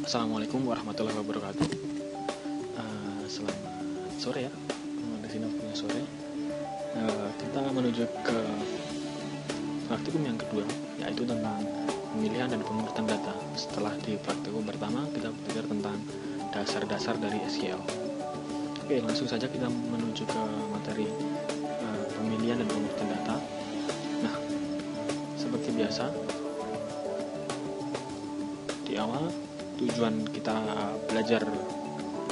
Assalamualaikum warahmatullahi wabarakatuh. Selamat sore ya, di sini waktunya sore. Kita menuju ke praktikum yang kedua, yaitu tentang pemilihan dan pengurutan data. Setelah di praktikum pertama kita belajar tentang dasar-dasar dari SQL. Oke, langsung saja kita menuju ke materi pemilihan dan pengurutan data. Nah, seperti biasa, di awal tujuan kita belajar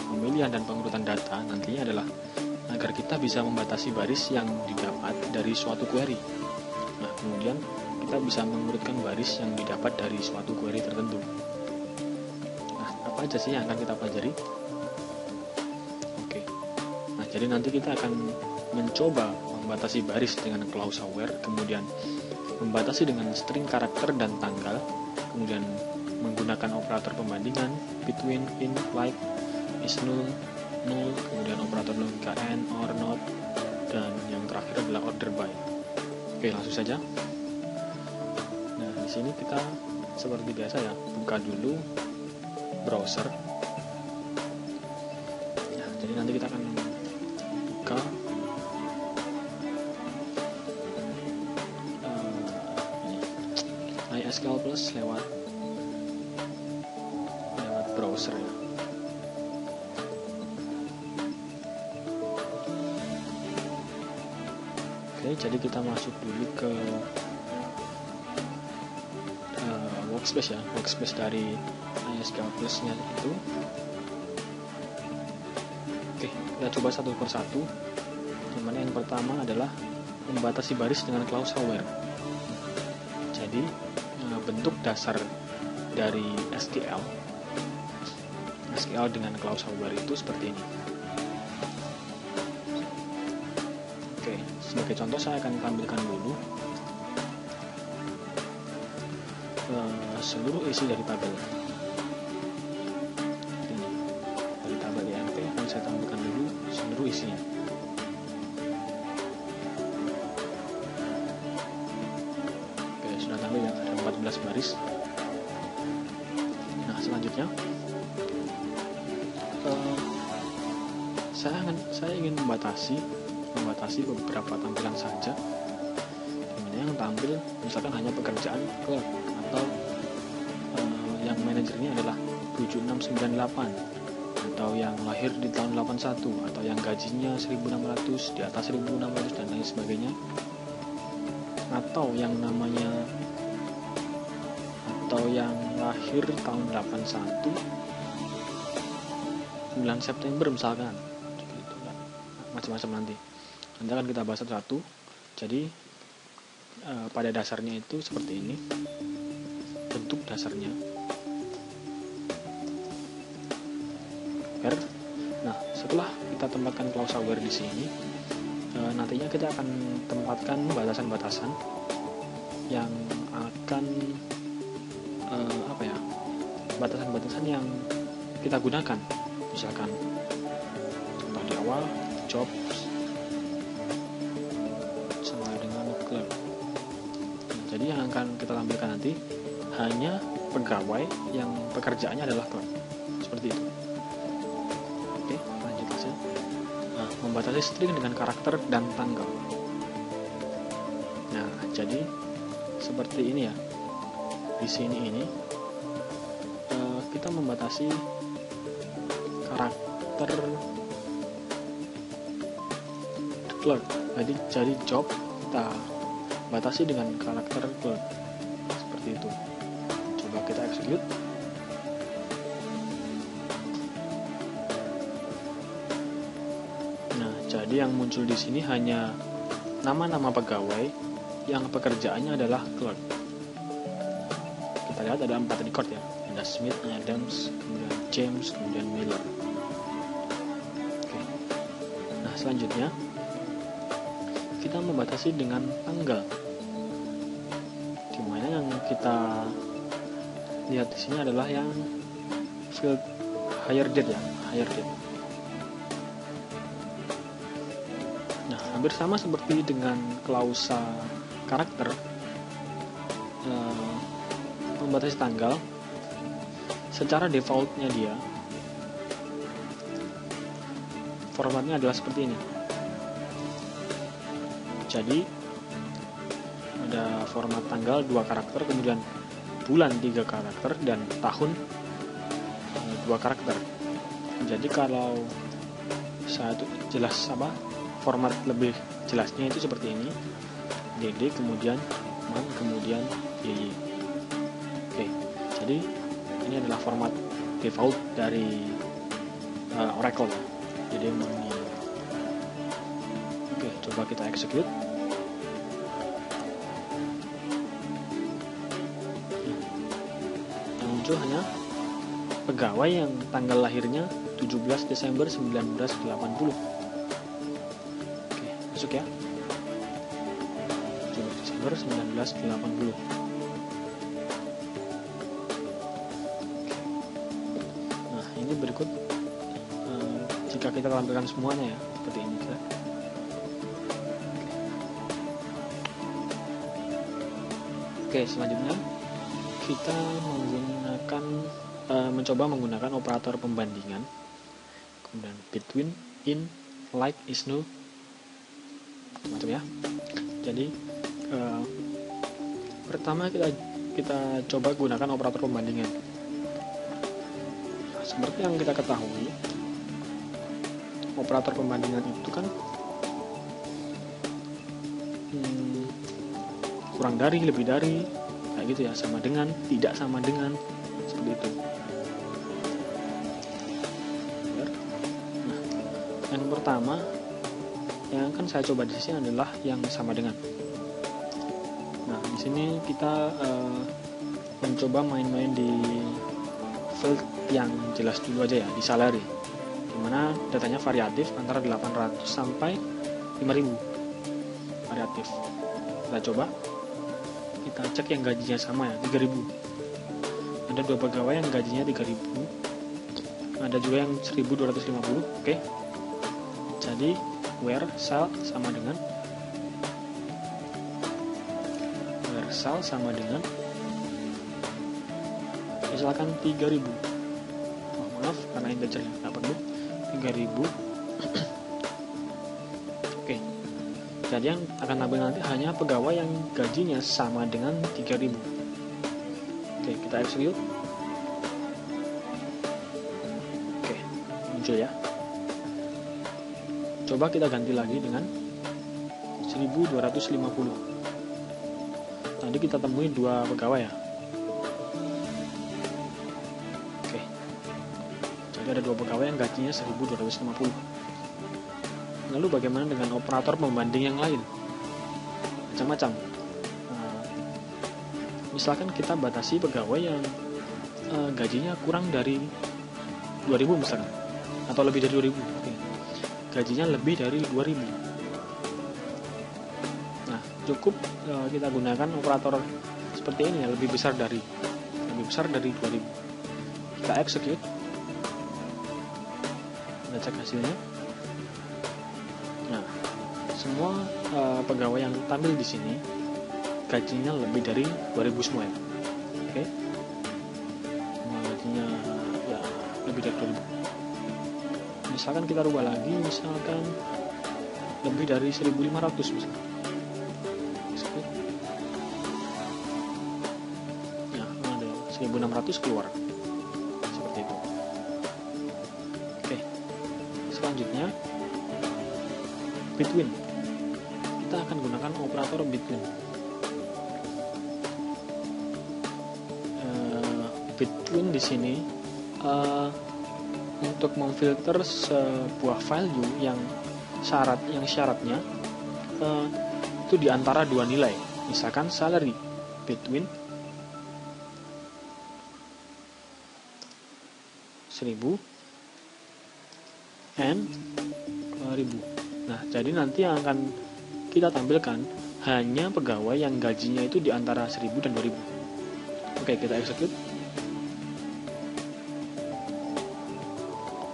pemilihan dan pengurutan data nantinya adalah agar kita bisa membatasi baris yang didapat dari suatu query. Nah, kemudian kita bisa mengurutkan baris yang didapat dari suatu query tertentu. Nah, apa aja sih yang akan kita pelajari? Oke. Nah, jadi nanti kita akan mencoba membatasi baris dengan clause where, kemudian membatasi dengan string karakter dan tanggal, kemudian menggunakan operator pembandingan between, in, like, is null, kemudian operator logika and, or, not, dan yang terakhir adalah order by. Oke, langsung saja. Nah, di sini kita seperti biasa ya, buka dulu browser. Nah, jadi nanti kita akan buka MySQL Plus lewat browser ya. Oke, jadi kita masuk dulu ke workspace ya, workspace dari MySQL Plus-nya itu. Oke, kita coba satu persatu. Dimana yang pertama adalah membatasi baris dengan clause where. Jadi bentuk dasar dari SQL dengan clause where itu seperti ini. Oke, sebagai contoh saya akan tampilkan dulu seluruh isi dari tabel. Ini dari tabel IMP akan saya tampilkan dulu seluruh isinya. Oke, sudah tampil ya, ada 14 baris. Nah, selanjutnya saya ingin membatasi beberapa tampilan saja, dimana yang tampil misalkan hanya pekerjaan clerk, atau yang manajernya adalah 7698, atau yang lahir di tahun 81, atau yang gajinya 1600, di atas 1600 dan lain sebagainya, atau yang lahir tahun 81 9 September misalkan, macam-macam nanti akan kita bahas satu-satu. Jadi pada dasarnya itu seperti ini bentuk dasarnya. Nah, setelah kita tempatkan clause where di sini, nantinya kita akan tempatkan batasan-batasan yang akan batasan-batasan yang kita gunakan. Misalkan contoh di awal jobs sama dengan clerk. Nah, jadi yang akan kita tampilkan nanti hanya pegawai yang pekerjaannya adalah clerk, seperti itu. Oke, lanjut saja. Nah, membatasi string dengan karakter dan tanggal. Nah, jadi seperti ini ya. Di sini ini kita membatasi karakter clerk. Jadi job kita batasi dengan karakter clerk, seperti itu. Coba kita execute. Nah, jadi yang muncul di sini hanya nama-nama pegawai yang pekerjaannya adalah clerk. Kita lihat ada 4 record ya. Ada Smith, Adams, kemudian James, kemudian Miller. Oke. Nah, selanjutnya kita membatasi dengan tanggal. Dimana yang kita lihat di sini adalah yang field hire date ya, hire date. Nah, hampir sama seperti dengan klausa karakter, membatasi tanggal. secara defaultnya dia formatnya adalah seperti ini. Jadi ada format tanggal 2 karakter, kemudian bulan 3 karakter, dan tahun 2 karakter. Jadi kalau saya tuh jelas format lebih jelasnya itu seperti ini, DD kemudian man kemudian YY. Oke, jadi ini adalah format default dari Oracle, jadi ini. Oke, coba kita execute. Yang muncul hanya pegawai yang tanggal lahirnya 17 Desember 1980. Oke, masuk ya. 17 Desember 1980. Nah, ini berikut jika kita tampilkan semuanya ya, seperti ini. Oke, selanjutnya kita mencoba menggunakan operator pembandingan, kemudian between, in, like, is, no, macam ya. Jadi pertama kita coba gunakan operator pembandingan. Nah, seperti yang kita ketahui, operator pembandingan itu kan kurang dari, lebih dari, kayak gitu ya, sama dengan, tidak sama dengan, seperti itu. Nah, yang pertama yang akan saya coba di sini adalah yang sama dengan. Nah, di sini kita mencoba main-main di field yang jelas dulu aja ya, di salary, dimana datanya variatif antara 800 sampai 5000 variatif. Kita coba, kita cek yang gajinya sama ya, 3000. Ada 2 pegawai yang gajinya 3000, ada juga yang 1250. Oke. Jadi where sal sama dengan misalkan 3000. Oh, maaf karena integer nggak perlu 3000. Oke, jadi yang akan tampil nanti hanya pegawai yang gajinya sama dengan 3000. Oke, kita execute. Oke, muncul ya. Coba kita ganti lagi dengan 1250. Tadi kita temui 2 pegawai ya. Oke, jadi ada 2 pegawai yang gajinya 1250. Lalu bagaimana dengan operator pembanding yang lain? Macam-macam. Misalkan kita batasi pegawai yang gajinya kurang dari 2000 misalkan, atau lebih dari 2000. Oke. Gajinya lebih dari 2000. Nah, cukup kita gunakan operator seperti ini ya, lebih besar dari 2000. Kita execute. Kita cek hasilnya. Nah, semua pegawai yang tampil di sini gajinya lebih dari 2000 semua ya. Oke. Semua gajinya ya lebih dari 2000. Misalkan kita rubah lagi, misalkan lebih dari 1500 misalkan. Nah, ada 1600 keluar. Seperti itu. Oke. Selanjutnya between. Kita akan gunakan operator between. Between di sini untuk memfilter sebuah value yang syaratnya itu di antara 2 nilai. Misalkan salary between 1000 and 2000. Nah, jadi nanti yang akan kita tampilkan hanya pegawai yang gajinya itu di antara 1000 dan 2000. Oke, kita execute.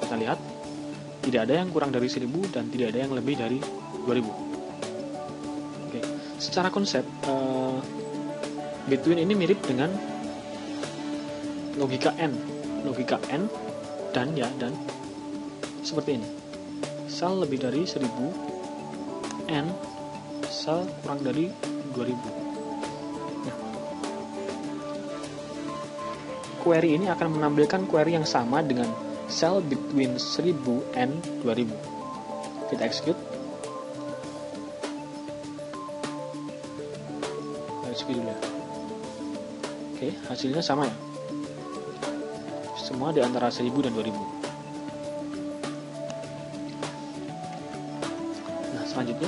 Kita lihat tidak ada yang kurang dari 1000 dan tidak ada yang lebih dari 2000. Oke, secara konsep between ini mirip dengan logika AND. logika N dan seperti ini. Sel lebih dari 1000, N sel kurang dari 2000. Nah, query ini akan menampilkan query yang sama dengan sel between 1000 and 2000. Kita execute. Execute dulu ya. Oke, hasilnya sama ya. Semua di antara 1000 dan 2000. Nah, selanjutnya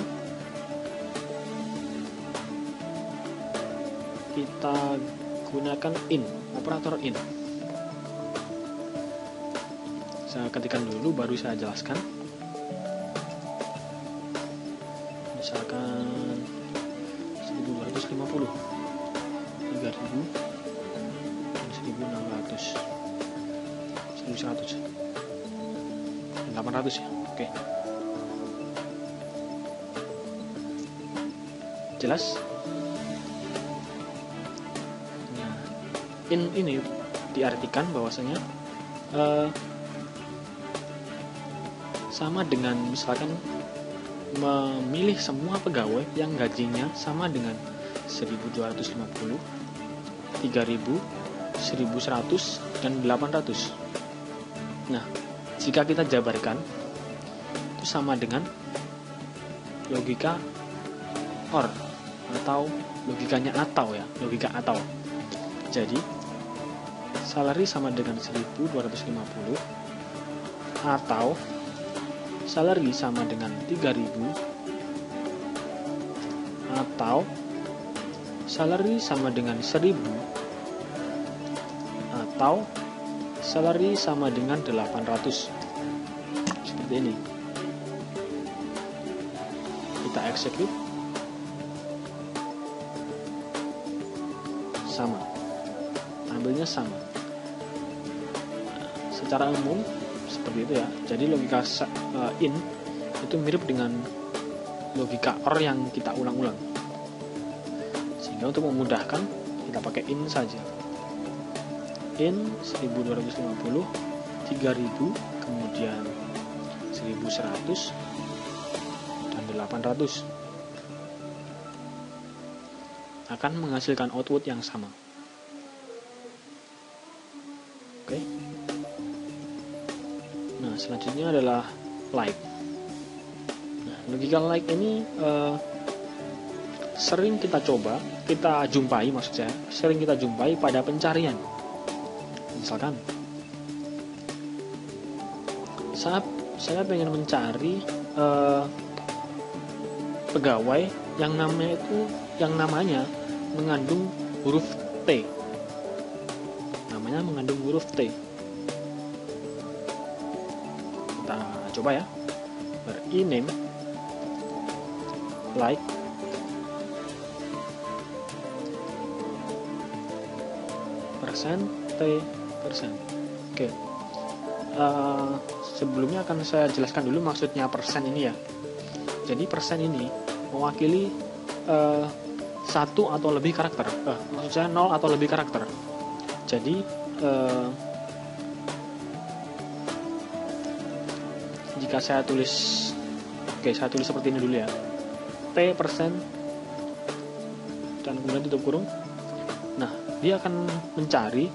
kita gunakan in, operator in. Saya ketikkan dulu, baru saya jelaskan. Misalkan 1250, 3000, dan 1600, 1100, 800 ya. Oke. Jelas? Nah, in ini diartikan bahwasanya sama dengan misalkan memilih semua pegawai yang gajinya sama dengan 1250, 3000, 1100, dan 800. Nah, jika kita jabarkan itu sama dengan logika OR atau logikanya atau ya, logika atau. Jadi salary sama dengan 1250 atau salary sama dengan 3000 atau salary sama dengan 1000 atau salary sama dengan 800. Seperti ini. Kita execute. Sama. Ambilnya sama. Secara umum seperti itu ya. Jadi logika in itu mirip dengan logika OR yang kita ulang-ulang. Sehingga untuk memudahkan kita pakai in saja. In 1250, 3000, kemudian 1100 dan 800 akan menghasilkan output yang sama. Oke. Nah, selanjutnya adalah like. Nah, logika like ini sering kita jumpai maksud saya, sering kita jumpai pada pencarian. Misalkan saat saya pengen mencari pegawai yang namanya mengandung huruf T. Namanya mengandung huruf T. Kita coba ya. Ename like persen T persen. Oke. Sebelumnya akan saya jelaskan dulu maksudnya persen ini ya. Jadi persen ini mewakili satu atau lebih karakter. Maksud saya 0 atau lebih karakter. Jadi jika saya tulis, saya tulis seperti ini dulu ya. T persen dan kemudian tutup kurung. Nah, dia akan mencari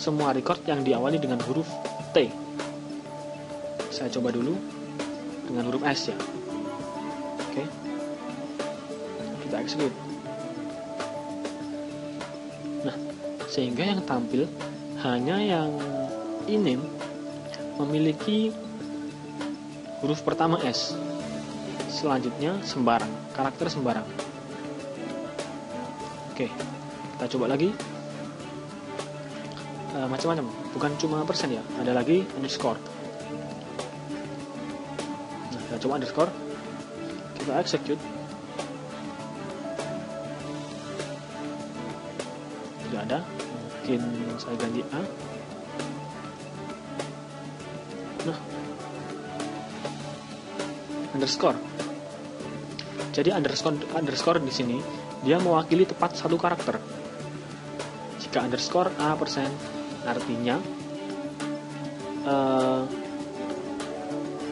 semua record yang diawali dengan huruf T. Saya coba dulu dengan huruf S ya. Oke. Kita execute. Nah, sehingga yang tampil hanya yang ename memiliki huruf pertama S. Selanjutnya sembarang, karakter sembarang. Oke, kita coba lagi. Macam-macam, bukan cuma persen ya, ada lagi underscore. Nah, kita coba underscore, kita execute. Tidak ada, mungkin saya ganti A. Nah, underscore. Jadi underscore di sini dia mewakili tepat satu karakter. Jika underscore A persen, Artinya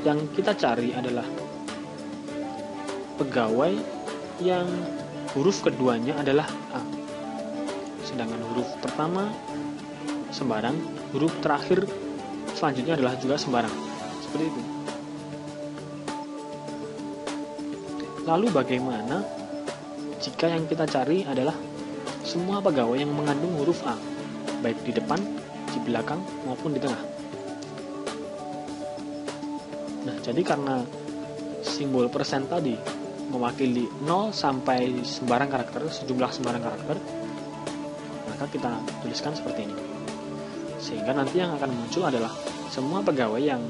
yang kita cari adalah pegawai yang huruf keduanya adalah A, sedangkan huruf pertama sembarang, huruf terakhir selanjutnya adalah juga sembarang. Seperti itu. Lalu bagaimana jika yang kita cari adalah semua pegawai yang mengandung huruf A, baik di depan, di belakang, maupun di tengah? Nah, jadi karena simbol persen tadi mewakili 0 sampai sembarang karakter, sejumlah sembarang karakter, maka kita tuliskan seperti ini. Sehingga nanti yang akan muncul adalah semua pegawai yang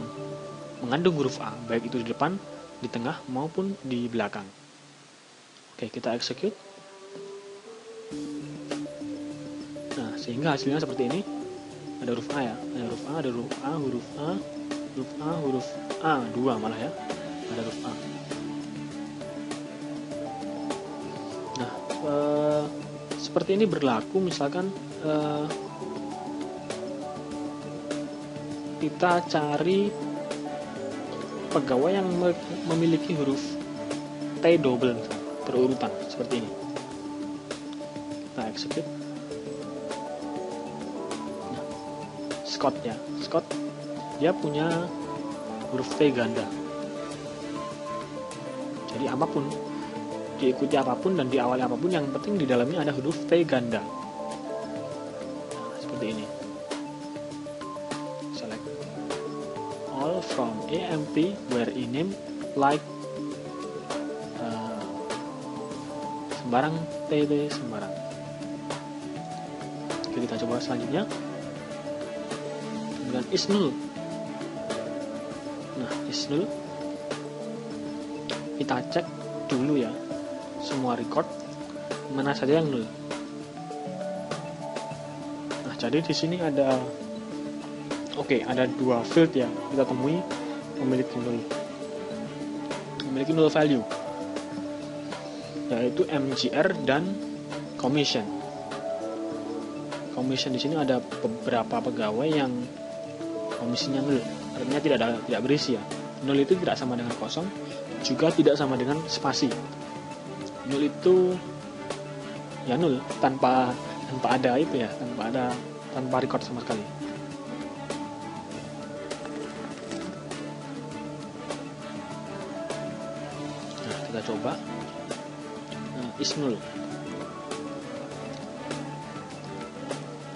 mengandung huruf A, baik itu di depan, di tengah, maupun di belakang. Oke, kita execute. Nah, sehingga hasilnya seperti ini. Ada huruf A ya, ada huruf A, ada huruf A, huruf A, huruf A, huruf A, 2 malah ya, ada huruf A. Nah, seperti ini berlaku misalkan kita cari pegawai yang memiliki huruf T double berurutan seperti ini. Kita execute. Nah, Scott ya, Scott dia punya huruf T ganda. Jadi apapun, diikuti apapun dan diawali apapun, yang penting di dalamnya ada huruf T ganda. Nah, seperti ini. Select all from AMP where ename like sembarang TT sembarang. Oke, kita coba selanjutnya. Kemudian is null. Nah, is null. Kita cek dulu ya semua record mana saja yang null. Nah, jadi di sini ada ada 2 field ya kita temui memiliki null value, yaitu MGR dan commission. Commission di sini ada beberapa pegawai yang komisinya null, artinya tidak berisi ya. Null itu tidak sama dengan kosong, juga tidak sama dengan spasi. Null itu ya null tanpa ada itu ya, tanpa record sama sekali. Nah, kita coba is null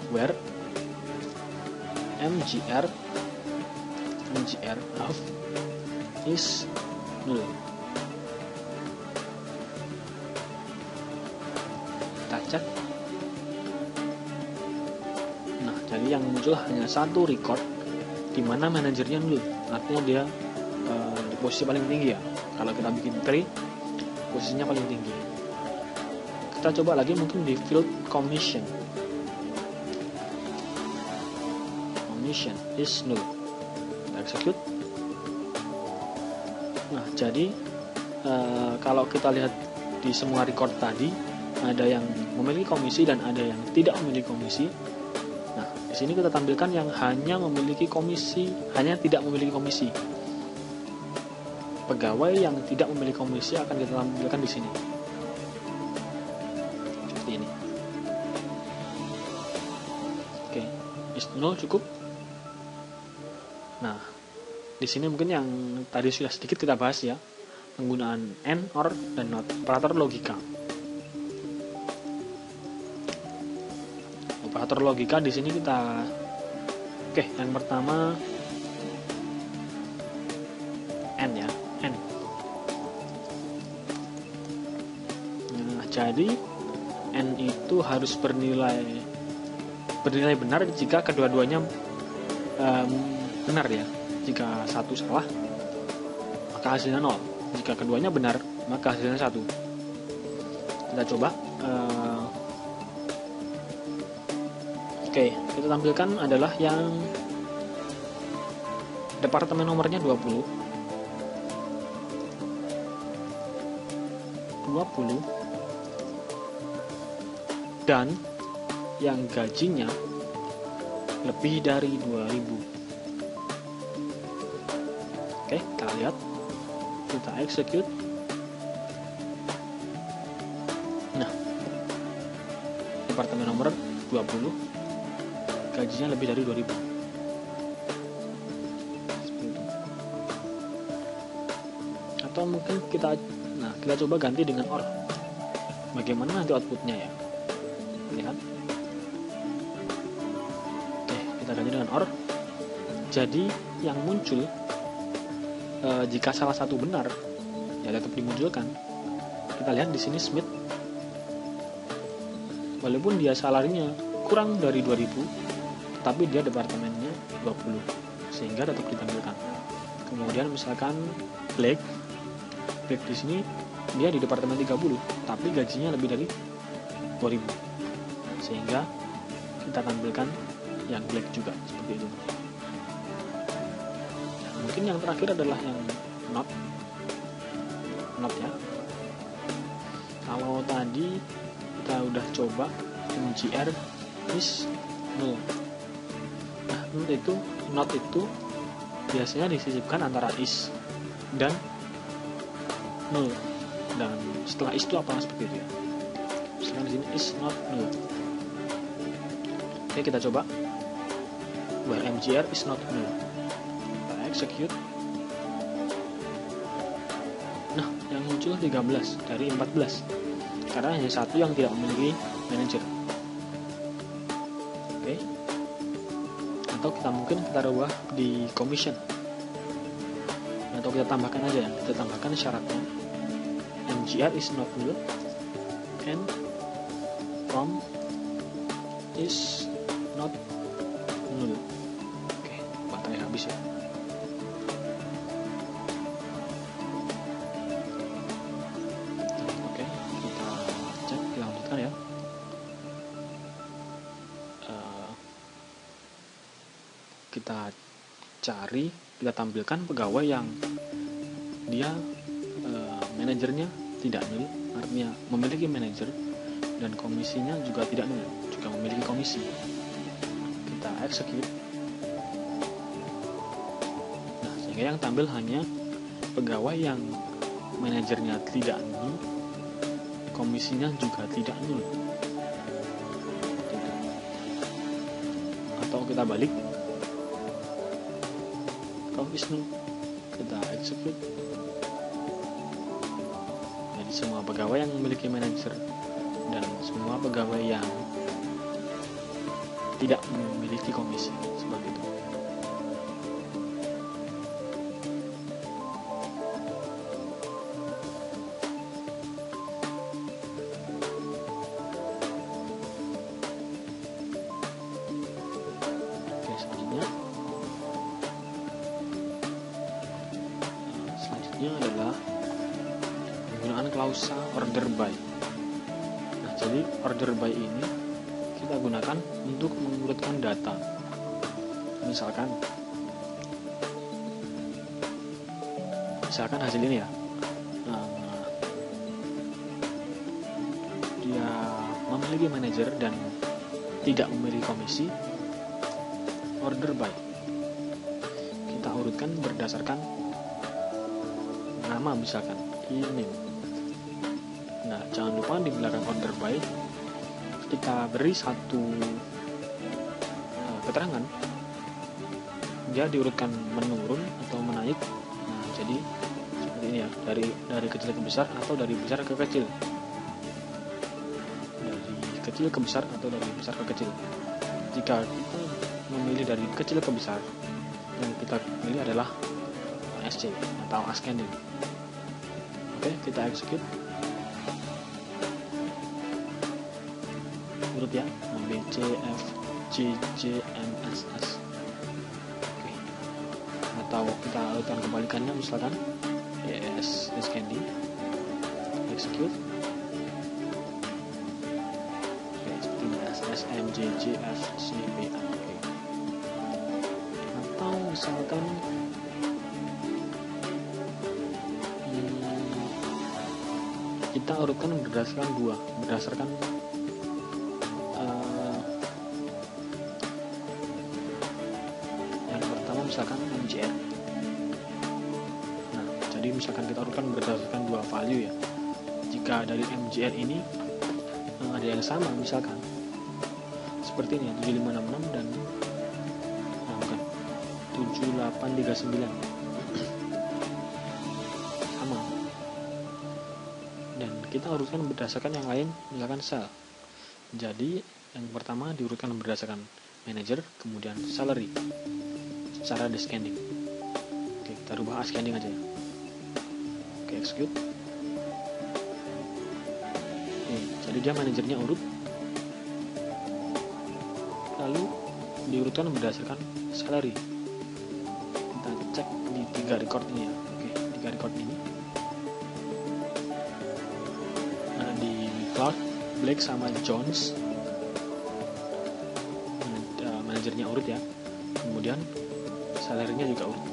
where MGR of is null. Kita cek. Nah, jadi yang muncul hanya satu record di mana manajernya null, artinya dia di posisi paling tinggi ya. Kalau kita bikin tree, posisinya paling tinggi. Kita coba lagi mungkin di field commission. Commission is null. Kita execute. Nah, jadi kalau kita lihat di semua record tadi, ada yang memiliki komisi dan ada yang tidak memiliki komisi. Nah, di sini kita tampilkan yang hanya memiliki komisi, hanya tidak memiliki komisi. Pegawai yang tidak memiliki komisi akan kita tampilkan di sini. Seperti ini. Oke, is null cukup. Nah, di sini mungkin yang tadi sudah sedikit kita bahas ya, penggunaan AND, OR, dan NOT, operator logika. Operator logika di sini kita, yang pertama AND ya, AND. Nah, jadi AND itu harus bernilai benar jika kedua-duanya benar ya. Jika satu salah, maka hasilnya 0. Jika keduanya benar, maka hasilnya 1. Kita coba. Kita tampilkan adalah yang departemen nomornya 20 dan yang gajinya lebih dari 2000. Oke, kita lihat, kita execute. Nah, departemen nomor 20 gajinya lebih dari 2000. Seperti itu. Atau mungkin kita coba ganti dengan OR. Bagaimana nanti outputnya ya? Lihat. Oke, kita ganti dengan OR. Jadi yang muncul jika salah satu benar, ya tetap dimunculkan. Kita lihat di sini Smith, walaupun dia salarinya kurang dari 2000, tapi dia departemennya 20, sehingga tetap ditampilkan. Kemudian misalkan Blake di sini dia di departemen 30, tapi gajinya lebih dari 2000, sehingga kita tampilkan yang Blake juga seperti itu. Mungkin yang terakhir adalah yang not ya. Kalau tadi kita udah coba mgr is null. Nah, not itu biasanya disisipkan antara is dan null. Dan setelah is itu apa seperti itu ya. Misalkan di sini is not null. Oke, kita coba where mgr is not null. Execute. Nah, yang muncul 13 dari 14 karena hanya satu yang tidak memiliki manager. Oke. Atau kita rubah di commission, atau kita tambahkan aja ya, kita tambahkan syaratnya mgr is not null and from is not null. Oke, baterai habis ya. Ya, kita cari, kita tampilkan pegawai yang dia manajernya tidak nil, artinya memiliki manajer, dan komisinya juga tidak nil, juga memiliki komisi. Kita execute. Nah, sehingga yang tampil hanya pegawai yang manajernya tidak nil, komisinya juga tidak nul. Atau kita balik, count is null, kita execute. Jadi semua pegawai yang memiliki manajer dan semua pegawai yang tidak memiliki komisi, seperti itu. Selanjutnya adalah penggunaan klausa order by. Nah, jadi order by ini kita gunakan untuk mengurutkan data. Misalkan hasil ini ya, dia memiliki manajer dan tidak memiliki komisi, order by. Kita urutkan berdasarkan nama, misalkan email. Nah, jangan lupa di belakang order by kita beri satu keterangan, dia diurutkan menurun atau menaik. Nah, jadi seperti ini ya, dari kecil ke besar atau dari besar ke kecil, dari kecil ke besar atau dari besar ke kecil. Jika kita memilih dari kecil ke besar, yang kita pilih adalah SC atau ascending. Oke, kita execute. Urut ya, B, C, F, G, J, M, S, S. Oke. Atau kita urutkan kebalikannya, misalkan ES, ascending. Execute. Oke, seperti ini, S, S, M, J, J, F, C, B, A. Oke. Atau misalkan kita urutkan berdasarkan misalkan MGR. Nah, jadi misalkan kita urutkan berdasarkan dua value ya. Jika dari MGR ini ada yang sama, misalkan seperti ini ya, 7566 dan bukan 7839 sama, dan kita urutkan berdasarkan yang lain, misalkan sel. Jadi yang pertama diurutkan berdasarkan manager, kemudian salary secara descending. Oke, kita rubah ascending aja ya. Oke, execute. Oke, jadi dia manajernya urut, lalu diurutkan berdasarkan salary. Kita cek di 3 record ini ya. Oke, 3 record ini di Clark, Blake sama Jones, manajernya urut ya, kemudian salary-nya juga urut.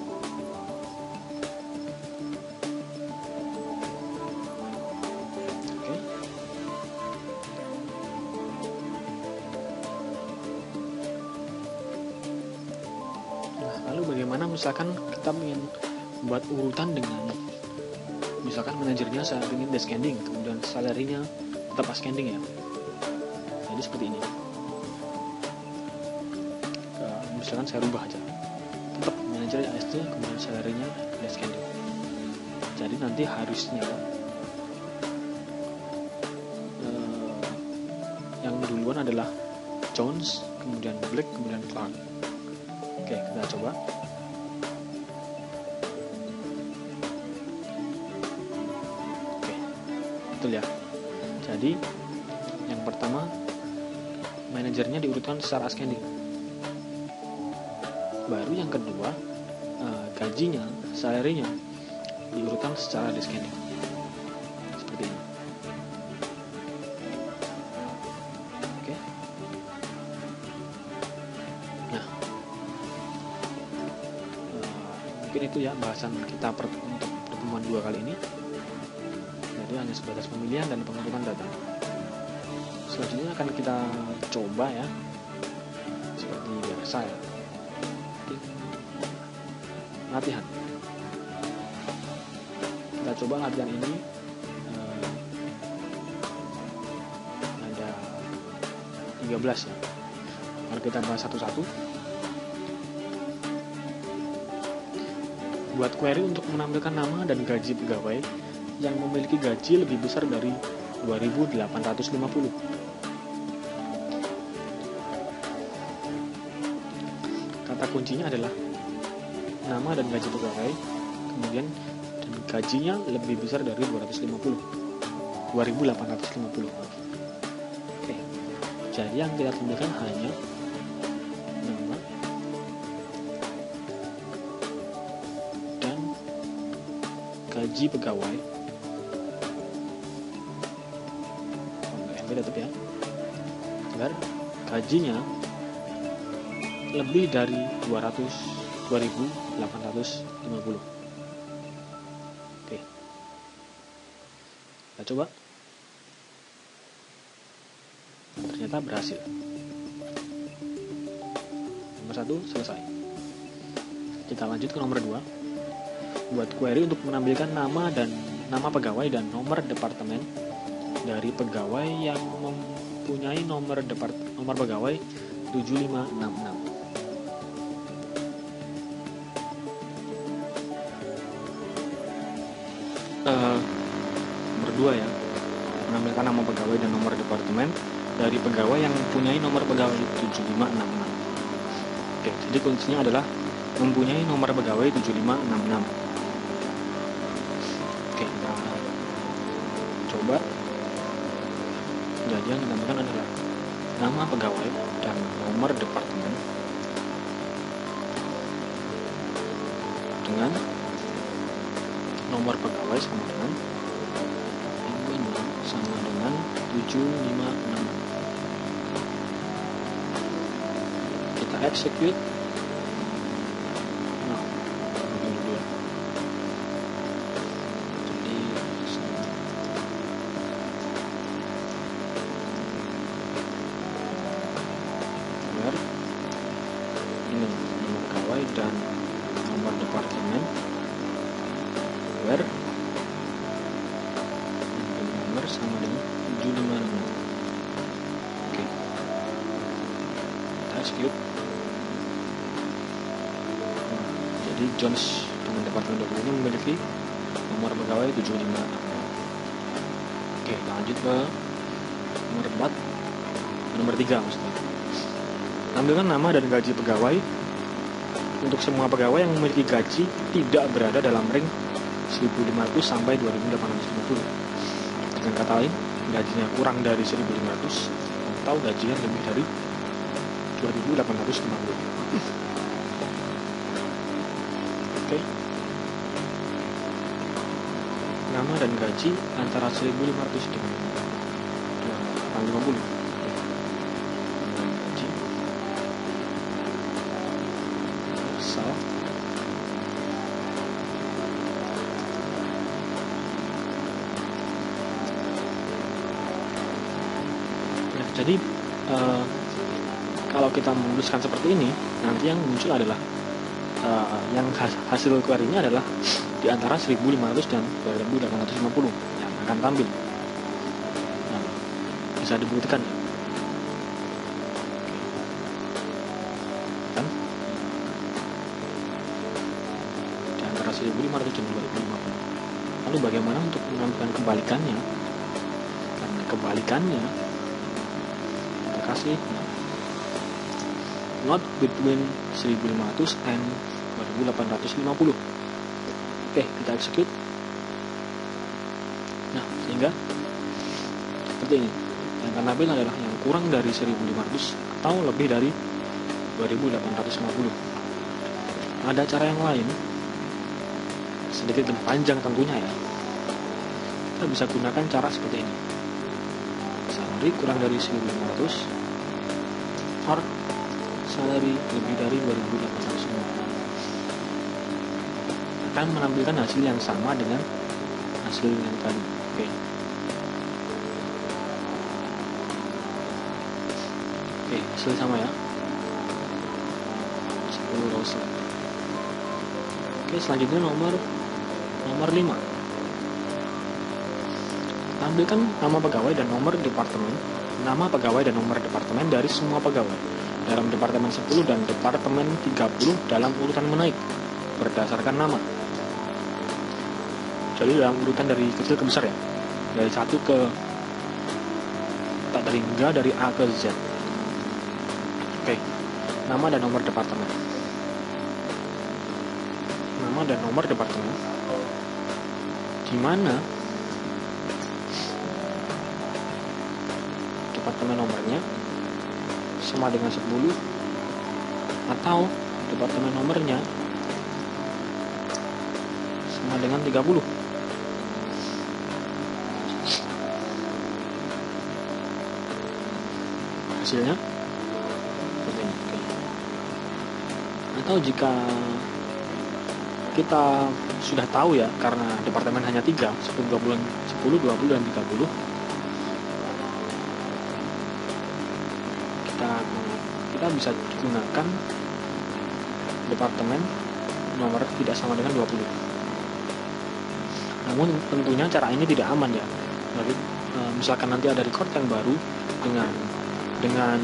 Oke. Nah, lalu bagaimana misalkan kita ingin buat urutan dengan misalkan manajernya saya ingin descending, kemudian salary-nya tetap ascending ya. Jadi seperti ini. Misalkan saya rubah aja, tetap manajer AST, kemudian salary-nya descending. Jadi nanti harusnya yang duluan adalah Jones, kemudian Black, kemudian Clark. Oke, kita coba. Oke, betul ya. Jadi yang pertama manajernya diurutkan secara ascending. Baru yang kedua gajinya, salary-nya diurutkan secara descending. Seperti ini. Oke. Nah, mungkin itu ya bahasan kita untuk pertemuan 2 kali ini. Jadi hanya sebatas pemilihan dan pengurutan data. Selanjutnya akan kita coba ya, seperti biasa ya, latihan. Kita coba latihan ini ada 13 ya. Mari kita bahas satu-satu. Buat query untuk menampilkan nama dan gaji pegawai yang memiliki gaji lebih besar dari 2.850. Kata kuncinya adalah nama dan gaji pegawai, kemudian dan gajinya lebih besar dari 2.850. Oke, jadi yang kita tampilkan hanya nama dan gaji pegawai. Tetap ya, agar gajinya lebih dari 2.850. Oke, kita coba. Ternyata berhasil. Nomor 1 selesai. Kita lanjut ke nomor 2. Buat query untuk menampilkan nama pegawai dan nomor departemen dari pegawai yang mempunyai nomor pegawai 7566. Berdua ya, menampilkan nama pegawai dan nomor departemen dari pegawai yang mempunyai nomor pegawai 7566. Oke, jadi kuncinya adalah mempunyai nomor pegawai 7566. Oke, kita coba. Jadi yang ditampilkan adalah nama pegawai dan nomor departemen dengan nomor pegawai sama dengan 756. Kita execute. Nah, begini dulu. Jadi ini nama pegawai dan execute. Jadi Jones dengan Departemen 20 ini memiliki nomor pegawai 75. Oke, lanjut ke nomor 4, nomor 3 maksudnya. Tampilkan nama dan gaji pegawai untuk semua pegawai yang memiliki gaji tidak berada dalam ring 1.500 sampai 2.850. Dengan kata lain, gajinya kurang dari 1.500 atau gajinya lebih dari 2.850. Oke. Nama dan gaji antara 1.500 dengan 2.850. Gaji. Asal. Jadi kalau kita menuliskan seperti ini, nanti yang muncul adalah yang hasil query-nya adalah di antara 1.500 dan 2.850 yang akan tampil. Nah, bisa dibuktikan kan? Di antara 1.500 dan 2.050. Lalu bagaimana untuk menampilkan kebalikannya? Karena kebalikannya kasih not between 1.500 and 2.850. Oke, kita execute. Nah, sehingga seperti ini. Yang akan tampil adalah yang kurang dari 1.500 atau lebih dari 2.850. Ada cara yang lain, sedikit lebih panjang tentunya ya. Kita bisa gunakan cara seperti ini. Salary kurang dari 1.500 or salary lebih dari 2.850 akan menampilkan hasil yang sama dengan hasil yang tadi. Oke, hasil sama ya, 10 rows. Oke, selanjutnya nomor 5. Tampilkan nama pegawai dan nomor departemen. Nama pegawai dan nomor departemen dari semua pegawai dalam Departemen 10 dan Departemen 30 dalam urutan menaik berdasarkan nama. Jadi dalam urutan dari kecil ke besar ya, dari 1 ke tak dari enggak, dari A ke Z. Oke, nama dan nomor departemen. Nama dan nomor departemen, di mana departemen nomornya sama dengan 10 atau departemen nomornya sama dengan 30. Hasilnya seperti ini. Atau jika kita sudah tahu ya, karena departemen hanya 3, 10, 20, dan 30, kita bisa gunakan departemen nomor tidak sama dengan 20. Namun tentunya cara ini tidak aman ya. Jadi misalkan nanti ada record yang baru dengan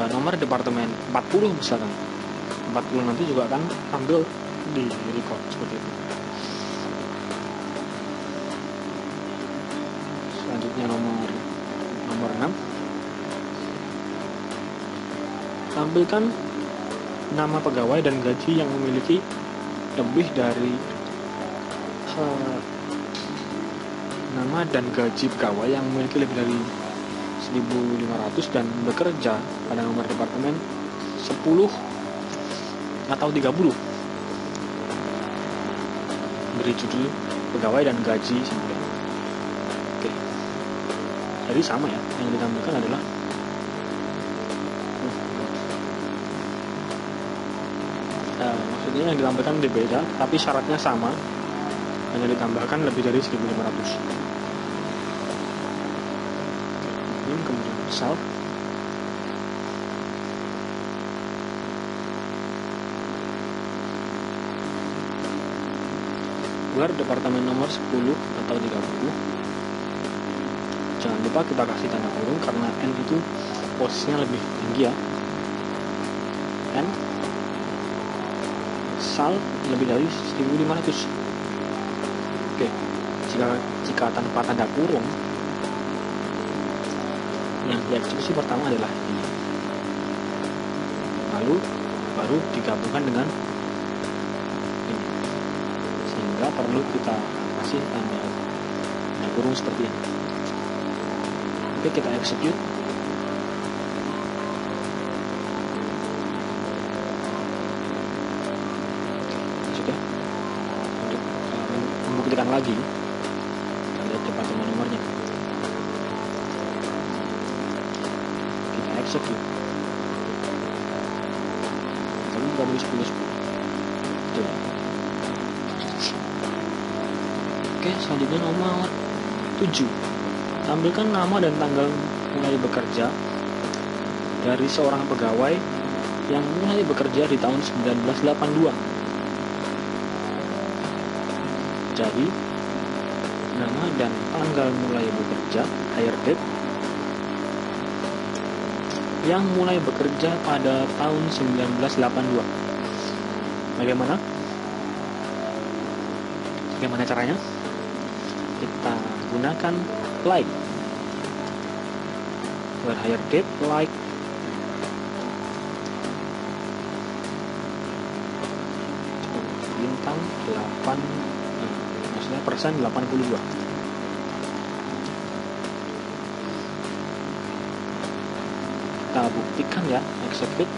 nomor departemen 40 misalkan, 40 nanti juga akan ambil di record seperti itu. Selanjutnya nomor 6. Tampilkan nama pegawai dan gaji yang memiliki lebih dari nama dan gaji pegawai yang memiliki lebih dari 1.500 dan bekerja pada nomor departemen 10 atau 30. Beri judul pegawai dan gaji sembilan. Oke. Jadi sama ya, yang ditampilkan adalah maksudnya yang ditampilkan berbeda, tapi syaratnya sama, hanya ditambahkan lebih dari 1.500. Kemudian self. Gelar departemen nomor 10 atau 30. Jangan lupa kita kasih tanda kurung karena N itu posisinya lebih tinggi ya. N sal lebih dari 1500. Oke, jika tanpa tanda kurung, yang dieksekusi pertama adalah ini, lalu baru digabungkan dengan ini, sehingga perlu kita kasih tanda kurung seperti ini. Oke, kita execute. Sudah. Untuk membuktikan lagi, kita lihat departemen nomornya. Kita execute. Lalu kita tulis 10. Oke, selanjutnya nomor 7. Tampilkan nama dan tanggal mulai bekerja dari seorang pegawai yang mulai bekerja di tahun 1982. Jadi, nama dan tanggal mulai bekerja, hire date, yang mulai bekerja pada tahun 1982. Bagaimana caranya? Kita gunakan like, where hire date like bintang 8, maksudnya persen 82. Kita buktikan ya, execute.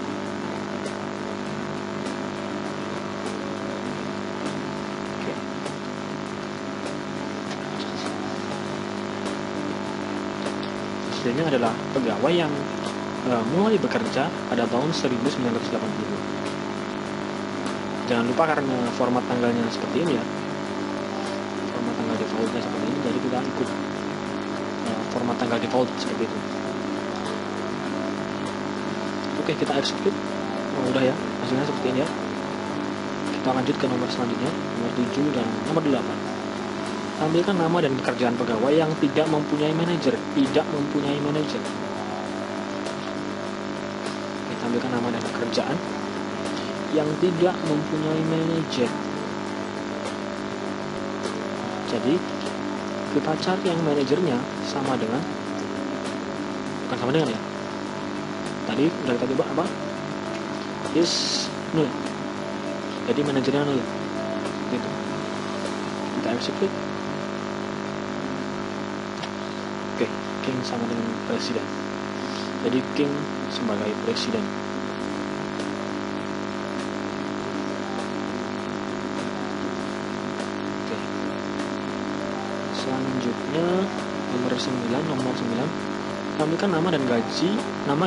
Hasilnya adalah pegawai yang mulai bekerja pada tahun 1982. Jangan lupa karena format tanggalnya seperti ini ya, format tanggal defaultnya seperti ini, jadi kita ikut format tanggal default seperti itu. Oke, kita execute. Udah ya, hasilnya seperti ini ya. Kita lanjut ke nomor selanjutnya, nomor 7 dan nomor 8. Tampilkan nama dan pekerjaan pegawai yang tidak mempunyai manajer. Tampilkan nama dan pekerjaan yang tidak mempunyai manajer. Jadi kita cari yang manajernya sama dengan, bukan sama dengan ya, tadi udah kita coba apa, is null, jadi manajernya null gitu. Kita execute. Oke, King sama dengan presiden, jadi King sebagai presiden. Oke, selanjutnya nomor 9. Tampilkan nama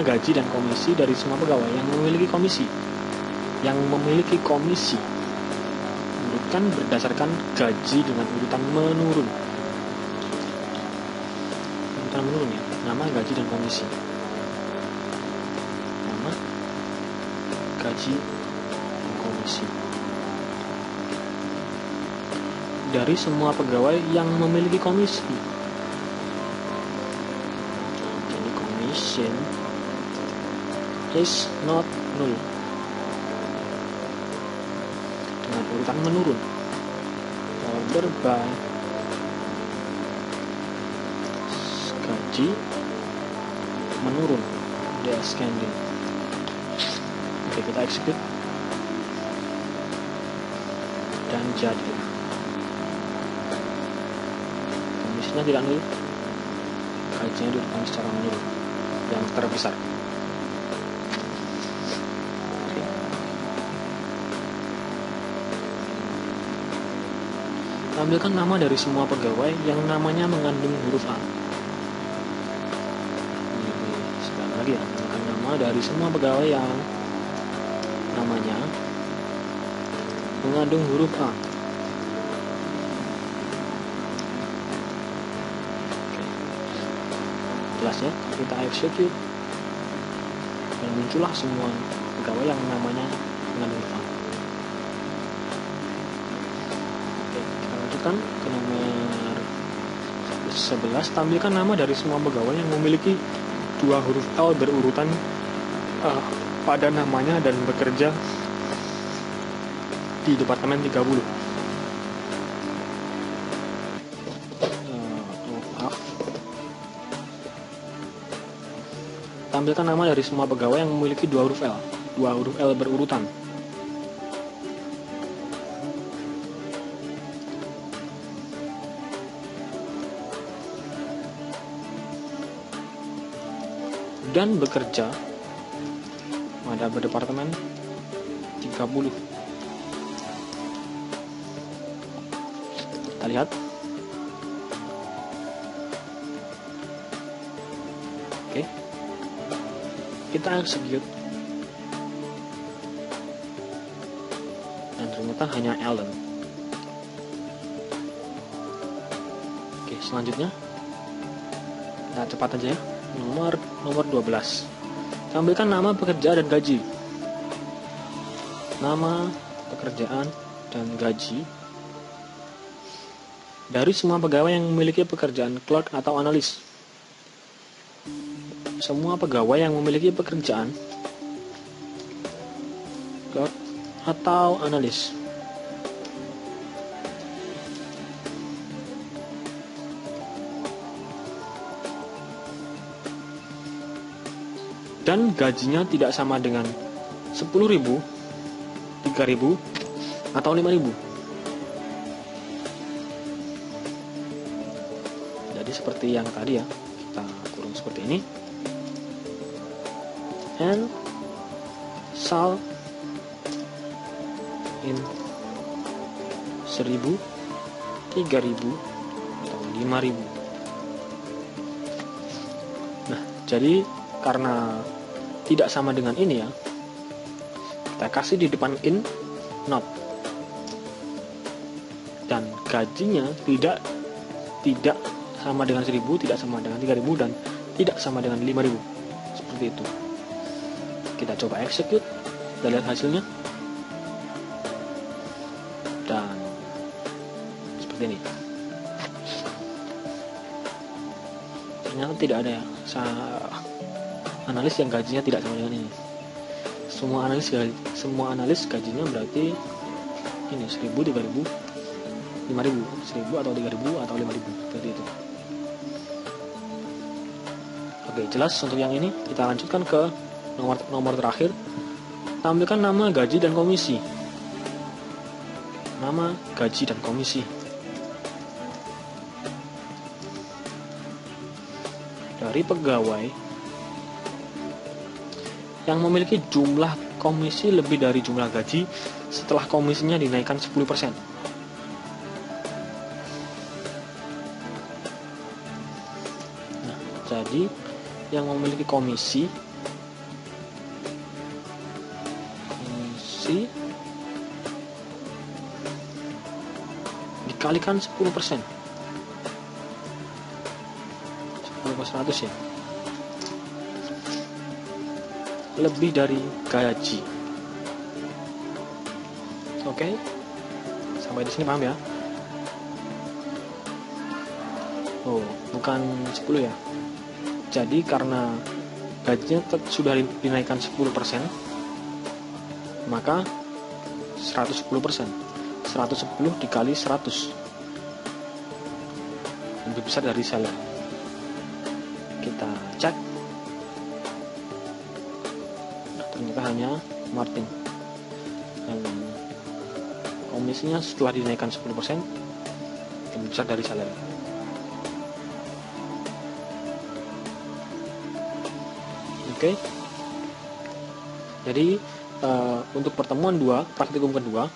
gaji dan komisi dari semua pegawai yang memiliki komisi. Urutkan berdasarkan gaji dengan urutan menurun. Ya, nama, gaji, dan komisi. Nama, gaji, dan komisi dari semua pegawai yang memiliki komisi. Jadi commission is not null dengan urutan menurun. Order by gaji menurun, descending. Oke, kita execute dan jadi komisinya tidak nol, gajinya diurutan secara menurun yang terbesar. Oke. Tampilkan nama dari semua pegawai yang namanya mengandung huruf A. Ya, nama dari semua pegawai yang namanya mengandung huruf A. Oke. Jelas ya, kita execute dan muncullah semua pegawai yang namanya mengandung huruf A. Oke, kita lanjutkan ke nomor 11. Tampilkan nama dari semua pegawai yang memiliki 2 huruf L berurutan pada namanya dan bekerja di Departemen 30. Maaf. Tampilkan nama dari semua pegawai yang memiliki 2 huruf L. 2 huruf L berurutan. Dan bekerja pada Departemen 30. Kita lihat. Oke. Kita execute. Dan ternyata hanya Ellen. Oke, selanjutnya kita cepat aja ya. Nomor 12. Tampilkan nama pekerja dan gaji. Nama, pekerjaan, dan gaji dari semua pegawai yang memiliki pekerjaan clerk atau analis. Semua pegawai yang memiliki pekerjaan clerk atau analis. Dan gajinya tidak sama dengan 10.000, 3.000, atau 5.000. Jadi seperti yang tadi ya, kita kurung seperti ini. And sal in 1.000, 3.000, atau 5.000. Nah, jadi karena tidak sama dengan ini ya, kita kasih di depan in not, dan gajinya tidak sama dengan 1.000, tidak sama dengan 3.000, dan tidak sama dengan 5.000. Seperti itu. Kita coba execute, kita lihat hasilnya, dan seperti ini. Ternyata tidak ada ya analis yang gajinya tidak sama dengan ini. Semua analis gajinya berarti ini 1.000, 3.000, 5.000, 1.000 atau 3.000 atau 5.000, seperti itu. Oke, jelas untuk yang ini. Kita lanjutkan ke nomor terakhir. Tampilkan nama, gaji, dan komisi. Nama, gaji, dan komisi dari pegawai yang memiliki jumlah komisi lebih dari jumlah gaji setelah komisinya dinaikkan 10%. Nah, jadi yang memiliki komisi dikalikan 10%. 10% ya. Lebih dari gaji. Oke. Sampai di sini paham ya? Oh, bukan 10 ya. Jadi karena gajinya sudah dinaikkan 10%, maka 110%. 110 dikali 100 lebih besar dari salary. Kita cek. Ternyata hanya Martin, dan komisinya setelah dinaikkan 10% lebih besar dari salary. Oke. Jadi untuk pertemuan 2, praktikum kedua,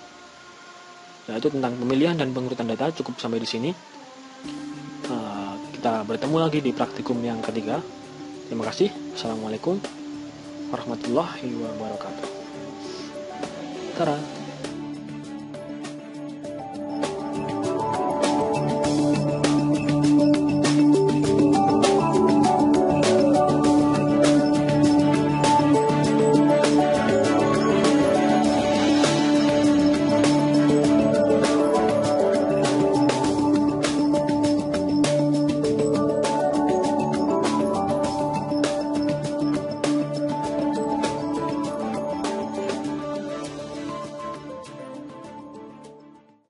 yaitu tentang pemilihan dan pengurutan data, cukup sampai di sini. Kita bertemu lagi di praktikum yang ketiga. Terima kasih. Assalamualaikum warahmatullahi wabarakatuh. Tara.